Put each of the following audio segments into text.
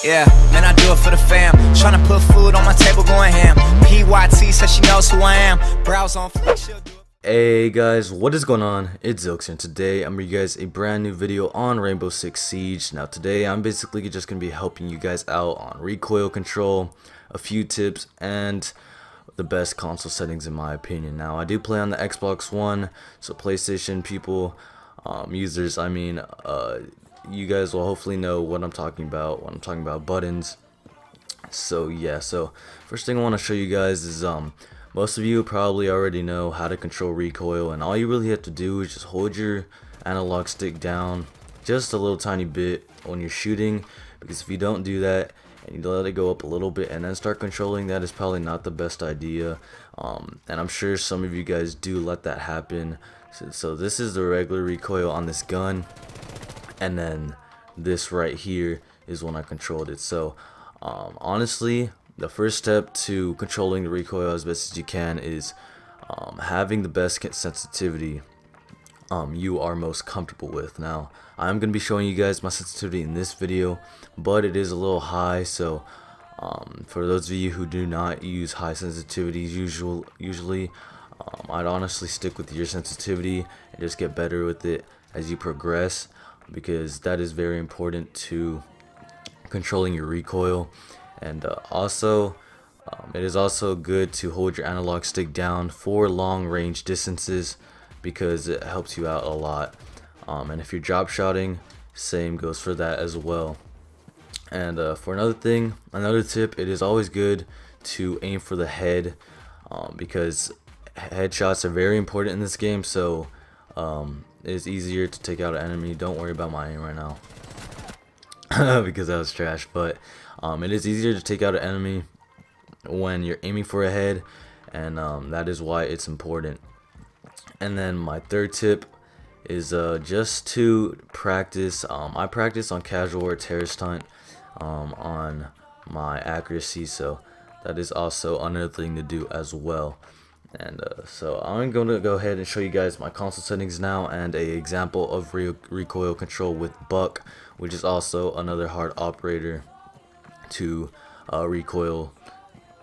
Yeah, man, I do it for the fam. Tryna put food on my table, going ham. PYT says she knows who I am. Browse on flick, she'll do it. Hey guys, what is going on? It's Zilxy, and today I'm bringing you guys a brand new video on Rainbow Six Siege. Now today I'm basically just going to be helping you guys out on recoil control, a few tips, and the best console settings in my opinion. Now I do play on the Xbox One, so PlayStation people, users, I mean, you guys will hopefully know what I'm talking about when I'm talking about buttons. So yeah, so first thing I want to show you guys is most of you probably already know how to control recoil, and all you really have to do is just hold your analog stick down just a little tiny bit when you're shooting, because if you don't do that and you let it go up a little bit and then start controlling, that is probably not the best idea. And I'm sure some of you guys do let that happen. So this is the regular recoil on this gun, and then this right here is when I controlled it. So honestly, the first step to controlling the recoil as best as you can is having the best sensitivity you are most comfortable with. Now I'm going to be showing you guys my sensitivity in this video, but it is a little high, so for those of you who do not use high sensitivities usually, I'd honestly stick with your sensitivity and just get better with it as you progress, because that is very important to controlling your recoil. And also it is also good to hold your analog stick down for long range distances, because it helps you out a lot. And if you're drop shotting, same goes for that as well. And for another tip, it is always good to aim for the head, because headshots are very important in this game. So it's easier to take out an enemy. Don't worry about my aim right now because that was trash, but it is easier to take out an enemy when you're aiming for a head, and that is why it's important. And then my third tip is just to practice. I practice on casual or terrorist hunt on my accuracy, so that is also another thing to do as well. And so I'm going to go ahead and show you guys my console settings now, and a example of recoil control with Buck, which is also another hard operator to recoil,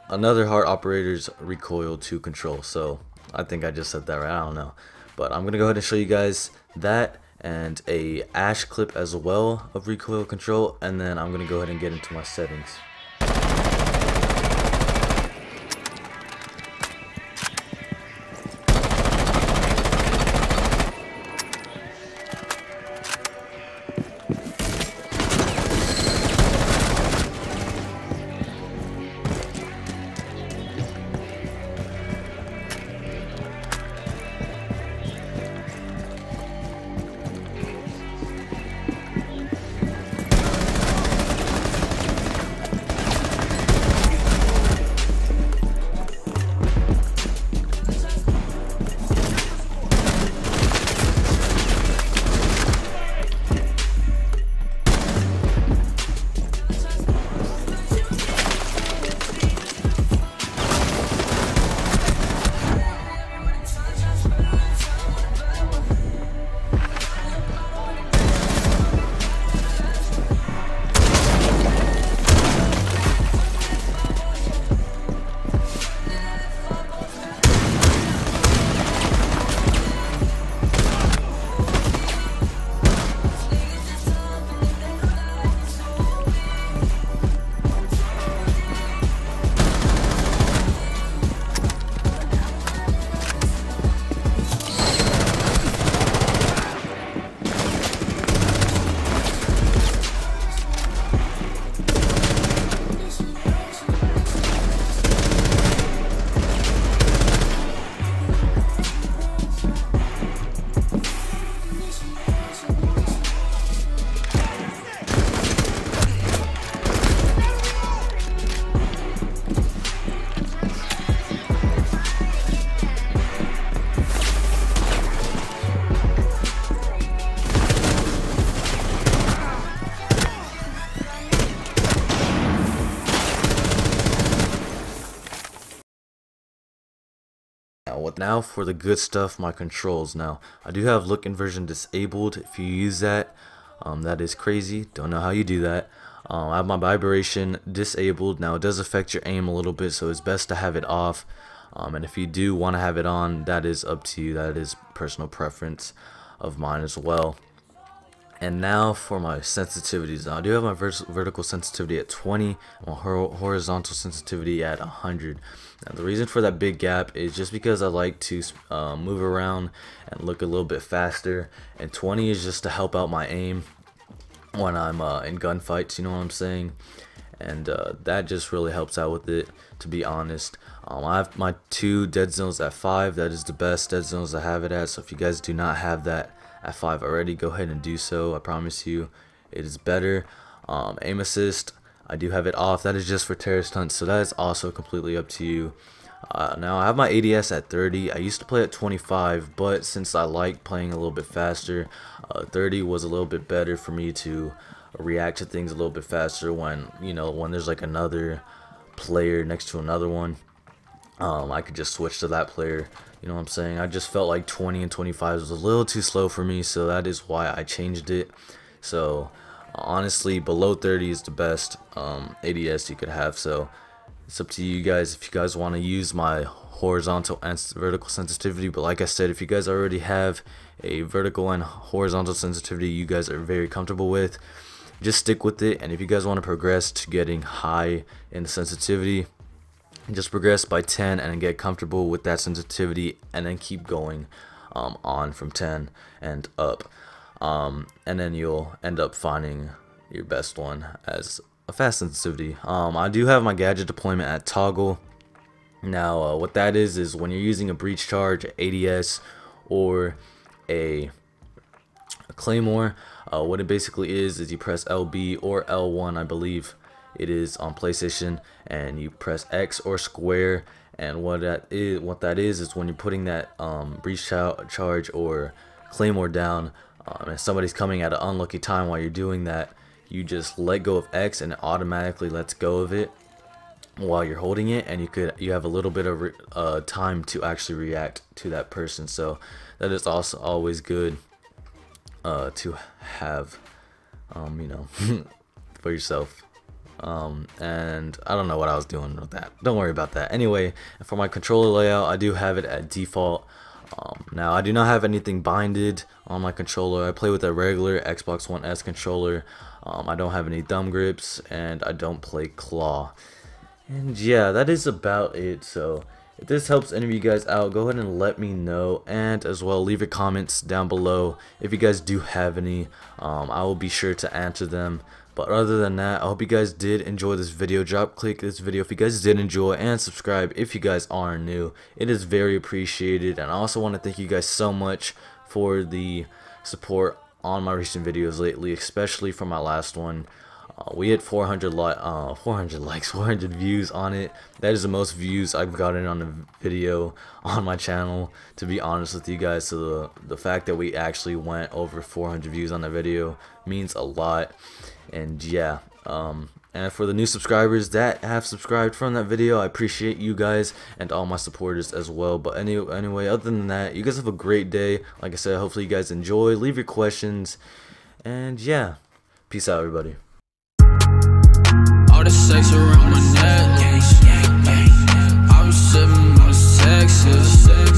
another hard operator's recoil to control. So I think I just said that right, I don't know, but I'm gonna go ahead and show you guys that and a Ash clip as well of recoil control, and then I'm gonna go ahead and get into my settings. now for the good stuff, my controls. Now I do have look inversion disabled. If you use that, that is crazy. Don't know how you do that. I have my vibration disabled. Now it does affect your aim a little bit, so it's best to have it off. And if you do want to have it on, that is up to you. That is personal preference of mine as well. And now for my sensitivities. Now I do have my vertical sensitivity at 20 and my horizontal sensitivity at 100. Now the reason for that big gap is just because I like to move around and look a little bit faster, and 20 is just to help out my aim when I'm in gunfights, you know what I'm saying? And that just really helps out with it, to be honest. I have my 2 dead zones at 5. That is the best dead zones I have it at, so if you guys do not have that at 5 already, go ahead and do so. I promise you it is better. Aim assist, I do have it off. That is just for terrorist hunts, so that is also completely up to you. Now I have my ADS at 30. I used to play at 25, but since I like playing a little bit faster, 30 was a little bit better for me to react to things a little bit faster when, you know, when there's like another player next to another one. I could just switch to that player, you know what I'm saying? I just felt like 20 and 25 was a little too slow for me, so that is why I changed it. So honestly, below 30 is the best ADS you could have, so it's up to you guys if you guys want to use my horizontal and vertical sensitivity. But like I said, if you guys already have a vertical and horizontal sensitivity you guys are very comfortable with, just stick with it. And if you guys want to progress to getting high in the sensitivity, just progress by 10 and get comfortable with that sensitivity, and then keep going on from 10 and up, and then you'll end up finding your best one as a fast sensitivity. I do have my gadget deployment at toggle. Now what that is when you're using a breach charge, ADS, or a claymore, what it basically is you press LB or L1, I believe it is on PlayStation, and you press X or square, and what that is when you're putting that breach charge or claymore down, and somebody's coming at an unlucky time while you're doing that, you just let go of X and it automatically lets go of it while you're holding it, and you have a little bit of time to actually react to that person. So that is also always good to have, you know, for yourself. And I don't know what I was doing with that. Don't worry about that. Anyway, for my controller layout, I do have it at default. Now I do not have anything binded on my controller. I play with a regular Xbox One S controller. I don't have any thumb grips, and I don't play claw. And yeah, that is about it. So if this helps any of you guys out, go ahead and let me know, and as well leave your comments down below if you guys do have any. I will be sure to answer them. But other than that, I hope you guys did enjoy this video. Click this video if you guys did enjoy, and subscribe if you guys are new. It is very appreciated. And I also want to thank you guys so much for the support on my recent videos lately, especially for my last one. We hit 400 views on it. That is the most views I've gotten on a video on my channel, to be honest with you guys. So the fact that we actually went over 400 views on the video means a lot. And yeah, and for the new subscribers that have subscribed from that video, I appreciate you guys and all my supporters as well. But anyway, other than that, you guys have a great day. Like I said, hopefully you guys enjoy. Leave your questions, and yeah, peace out, everybody. All the sex around my neck, I'm sipping on the sexes.